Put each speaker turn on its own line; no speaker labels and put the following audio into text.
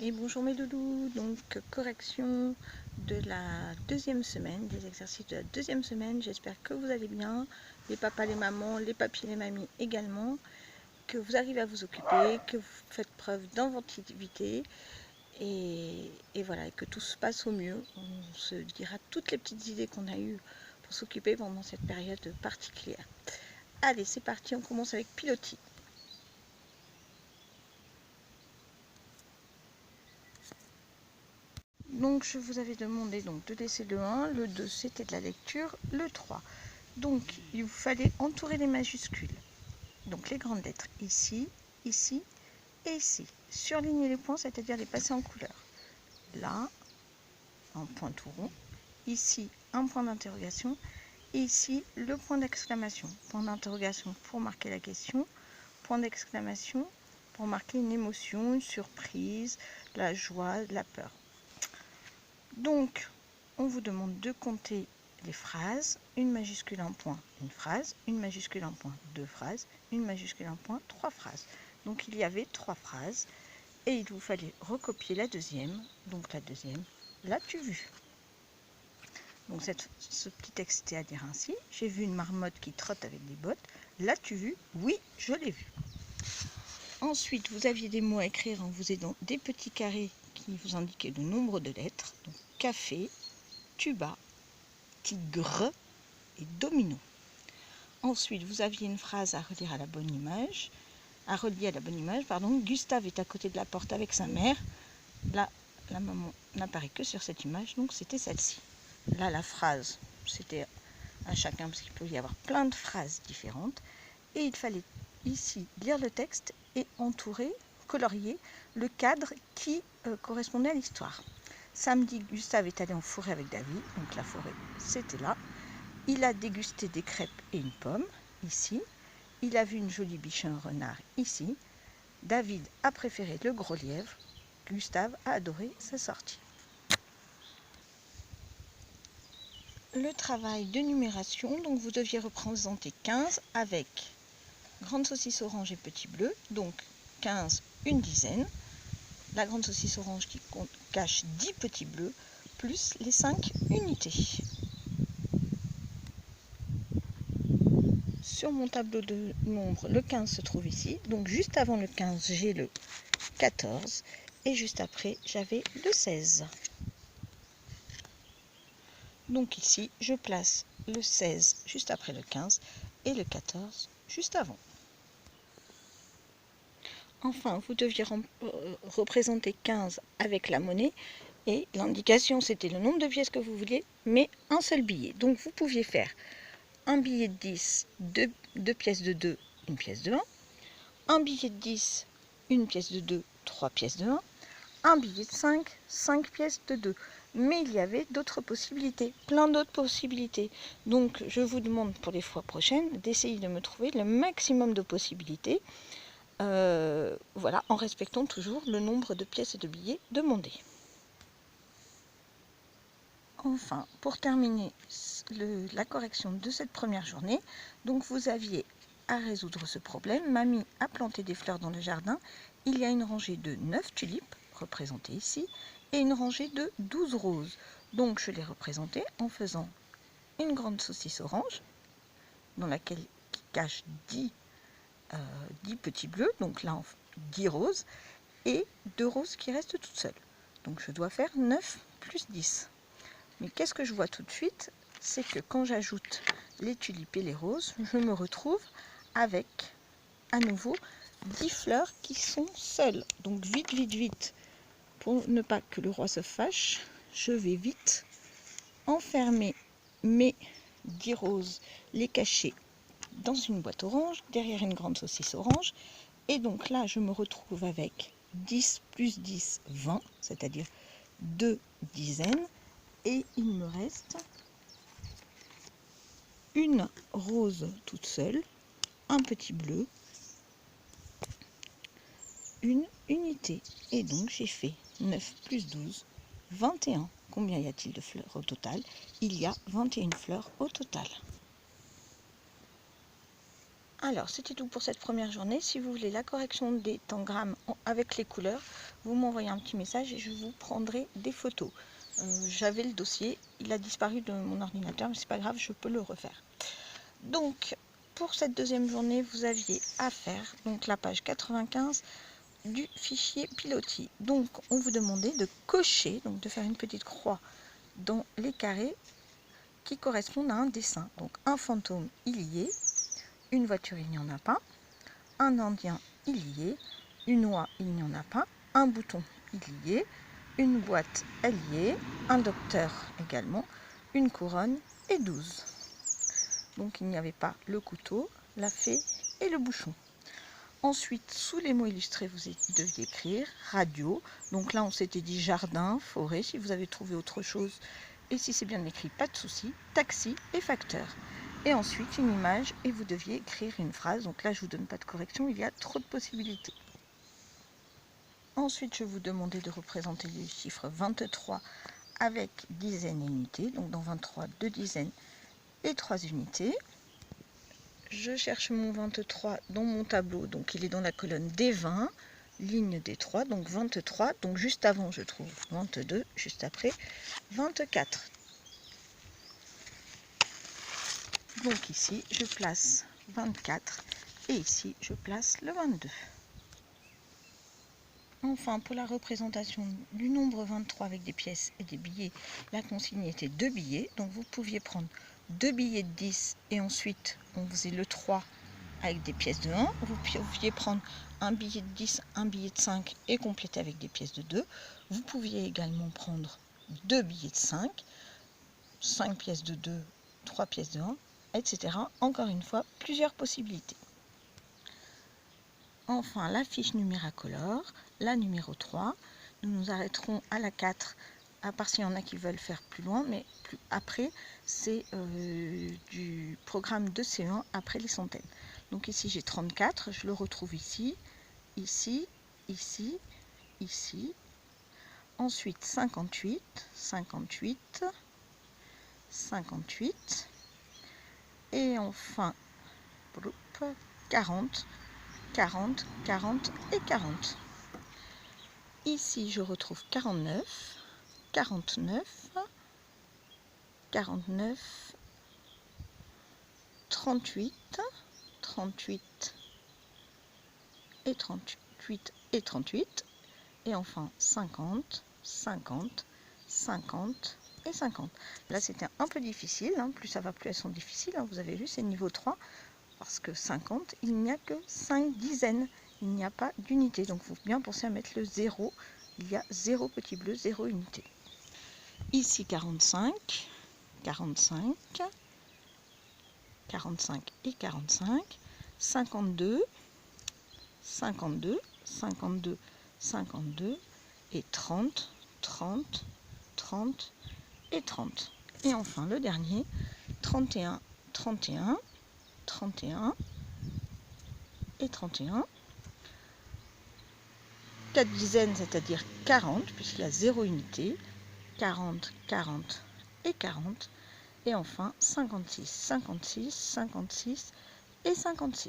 Et bonjour mes loulous, donc correction de la deuxième semaine, des exercices de la deuxième semaine. J'espère que vous allez bien, les papas, les mamans, les papis, les mamies également, que vous arrivez à vous occuper, que vous faites preuve d'inventivité et voilà, et que tout se passe au mieux. On se dira toutes les petites idées qu'on a eues pour s'occuper pendant cette période particulière. Allez, c'est parti, on commence avec pilotis. Donc je vous avais demandé donc de laisser le 1, le 2 c'était de la lecture, le 3. Donc il vous fallait entourer les majuscules. Donc les grandes lettres ici, ici et ici. Surligner les points, c'est-à-dire les passer en couleur. Là, un point tout rond. Ici, un point d'interrogation. Et ici, le point d'exclamation. Point d'interrogation pour marquer la question. Point d'exclamation pour marquer une émotion, une surprise, la joie, la peur. Donc, on vous demande de compter les phrases, une majuscule, un point, une phrase, une majuscule, un point, deux phrases, une majuscule, un point, trois phrases. Donc, il y avait trois phrases et il vous fallait recopier la deuxième. Donc, la deuxième, l'as-tu vu? Donc, ce petit texte était à dire ainsi. J'ai vu une marmotte qui trotte avec des bottes. L'as-tu vu? Oui, je l'ai vu. Ensuite, vous aviez des mots à écrire en vous aidant des petits carrés qui vous indiquaient le nombre de lettres. Donc, café, tuba, tigre et domino. Ensuite, vous aviez une phrase à relire à la bonne image. Gustave est à côté de la porte avec sa mère. Là, la maman n'apparaît que sur cette image, donc c'était celle-ci. Là, la phrase, c'était à chacun, parce qu'il peut y avoir plein de phrases différentes. Et il fallait ici lire le texte et entourer, colorier le cadre qui correspondait à l'histoire. Samedi, Gustave est allé en forêt avec David, donc la forêt, c'était là. Il a dégusté des crêpes et une pomme, ici. Il a vu une jolie biche et un renard, ici. David a préféré le gros lièvre. Gustave a adoré sa sortie. Le travail de numération, donc vous deviez représenter 15 avec grande saucisse orange et petit bleu, donc 15, une dizaine. La grande saucisse orange qui cache 10 petits bleus, plus les 5 unités. Sur mon tableau de nombres, le 15 se trouve ici. Donc juste avant le 15, j'ai le 14. Et juste après, j'avais le 16. Donc ici, je place le 16 juste après le 15 et le 14 juste avant. Enfin, vous deviez représenter 15 avec la monnaie. Et l'indication, c'était le nombre de pièces que vous vouliez, mais un seul billet. Donc vous pouviez faire un billet de 10, deux pièces de 2, une pièce de 1. Un billet de 10, une pièce de 2, 3 pièces de 1. Un billet de 5, 5 pièces de 2. Mais il y avait d'autres possibilités, plein d'autres possibilités. Donc je vous demande pour les fois prochaines d'essayer de me trouver le maximum de possibilités. Voilà, en respectant toujours le nombre de pièces et de billets demandés. Enfin, pour terminer la correction de cette première journée, donc vous aviez à résoudre ce problème. Mamie a planté des fleurs dans le jardin. Il y a une rangée de 9 tulipes, représentées ici, et une rangée de 12 roses. Donc je l'ai représentée en faisant une grande saucisse orange, dans laquelle qui cache 10 petits bleus, donc là 10 roses, et 2 roses qui restent toutes seules. Donc je dois faire 9 plus 10. Mais qu'est-ce que je vois tout de suite? C'est que quand j'ajoute les tulipes et les roses, je me retrouve avec à nouveau 10 fleurs qui sont seules. Donc vite, vite, vite, pour ne pas que le roi se fâche, je vais vite enfermer mes 10 roses, les cacher dans une boîte orange, derrière une grande saucisse orange. Et donc là, je me retrouve avec 10 plus 10, 20, c'est-à-dire 2 dizaines. Et il me reste une rose toute seule, un petit bleu, une unité. Et donc j'ai fait 9 plus 12, 21. Combien y a-t-il de fleurs au total? Il y a 21 fleurs au total. Alors, c'était tout pour cette première journée. Si vous voulez la correction des tangrammes avec les couleurs, vous m'envoyez un petit message et je vous prendrai des photos. J'avais le dossier, il a disparu de mon ordinateur, mais c'est pas grave, je peux le refaire. Donc, pour cette deuxième journée, vous aviez à faire donc la page 95 du fichier Pilotis. Donc, on vous demandait de cocher, donc de faire une petite croix dans les carrés qui correspondent à un dessin. Donc, un fantôme, il y est. Une voiture, il n'y en a pas. Un indien, il y est. Une oie, il n'y en a pas. Un bouton, il y est. Une boîte, elle y est. Un docteur également. Une couronne et 12. Donc il n'y avait pas le couteau, la fée et le bouchon. Ensuite, sous les mots illustrés, vous deviez écrire radio. Donc là, on s'était dit jardin, forêt, si vous avez trouvé autre chose. Et si c'est bien écrit, pas de souci. Taxi et facteur. Et ensuite, une image et vous deviez écrire une phrase. Donc là, je ne vous donne pas de correction, il y a trop de possibilités. Ensuite, je vous demandais de représenter le chiffre 23 avec dizaines et unités. Donc dans 23, 2 dizaines et 3 unités. Je cherche mon 23 dans mon tableau. Donc il est dans la colonne des 20, ligne des 3, donc 23. Donc juste avant, je trouve 22, juste après 24. Donc ici, je place 24 et ici, je place le 22. Enfin, pour la représentation du nombre 23 avec des pièces et des billets, la consigne était 2 billets. Donc vous pouviez prendre 2 billets de 10 et ensuite on faisait le 3 avec des pièces de 1. Vous pouviez prendre un billet de 10, un billet de 5 et compléter avec des pièces de 2. Vous pouviez également prendre 2 billets de 5, 5 pièces de 2, 3 pièces de 1, etc. Encore une fois, plusieurs possibilités. Enfin, la fiche numéracolore, la numéro 3. Nous nous arrêterons à la 4, à part s'il y en a qui veulent faire plus loin, mais après, c'est du programme de C1 après les centaines. Donc ici, j'ai 34, je le retrouve ici, ici, ici, ici. Ensuite, 58, 58, 58. Et enfin, 40, 40, 40 et 40. Ici, je retrouve 49, 49, 49, 38, 38 et 38 et 38. Et enfin 50, 50, 50 et 50. Là, c'était un peu difficile. Plus ça va, plus elles sont difficiles. Vous avez vu, c'est niveau 3. Parce que 50, il n'y a que 5 dizaines. Il n'y a pas d'unité. Donc, il faut bien penser à mettre le 0. Il y a 0 petit bleu, 0 unité. Ici, 45, 45, 45 et 45, 52, 52, 52, 52 et 30, 30, 30 et 30. Et enfin, le dernier, 31, 31, 31 et 31. 4 dizaines, c'est-à-dire 40, puisqu'il y a 0 unité. 40, 40 et 40. Et enfin 56, 56, 56 et 56.